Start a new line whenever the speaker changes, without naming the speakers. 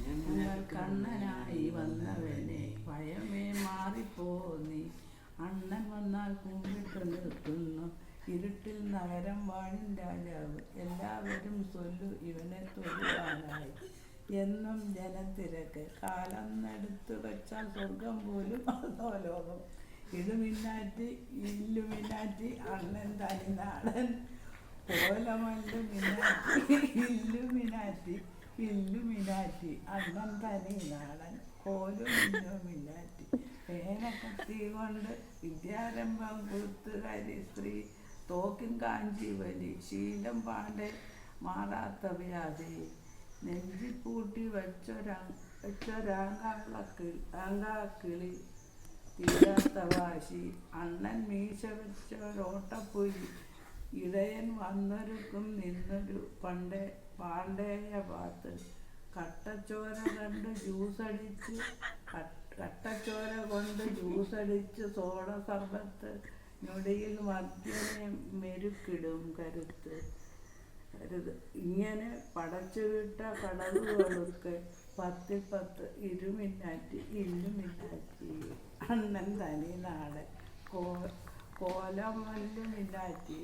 ഞങ്ങൾ കണ്ണനായി വന്നവനെ ഭയമേ മാറിപ്പോ നീ. അണ്ണൻ വന്നാൽ കുമ്പിട്ട് നിൽക്കുന്നു ഇരുട്ടിൽ നഗരം വാഴും രാജാവ്. എല്ലാവരും ചൊല്ലു ഇവനെ തൊഴുവാനായി. എന്നും ജനത്തിരക്ക് കാലന്നെടുത്തു വച്ചാൽ സ്വർഗം പോലും അതോ ലോകം. ഇലുമിനാറ്റി ഇല്ലുമിനാറ്റി അണ്ണൻ തനിനാടൻ കോലമല്ലു മിനാറ്റി. ഇല്ലുമിനാറ്റി ഇല്ലുമിനാറ്റി അണ്ണൻ തനിനാടൻ കോലും ഇല്ലുമിനാറ്റി. പേനക്കത്തി കൊണ്ട് വിദ്യാരംഭം കുത്തുകാരി സ്ത്രീ തോക്കിൻ കാഞ്ചി വലി ശീലം പാണ്ഡെ മാറാത്ത വ്യാധി. നെഞ്ചിപ്പൂട്ടി വെച്ചൊരാങ്കാക്കിളി തീരാത്ത വാശി. അണ്ണൻ മീശ വെച്ചൊരോട്ടപ്പുലി ഇടയൻ വന്നൊരുക്കും നിന്നൊരു പാണ്ഡേയ പാത്ത്. കട്ടച്ചോര കൊണ്ട് ജ്യൂസടിച്ച് സോഡ സർബത്ത് ഞൊടിയിൽ മദ്യനെ മെരുക്കിടും കരുത്. ഇങ്ങനെ പടച്ചുവിട്ട കടവുകളൊക്കെ 10 10 ഇരുമിന്നാറ്റി ഇല്ലുമിന്നാറ്റി അണ്ണൻ തനി നാടൻ കോലമല്ലുമിന്നാറ്റി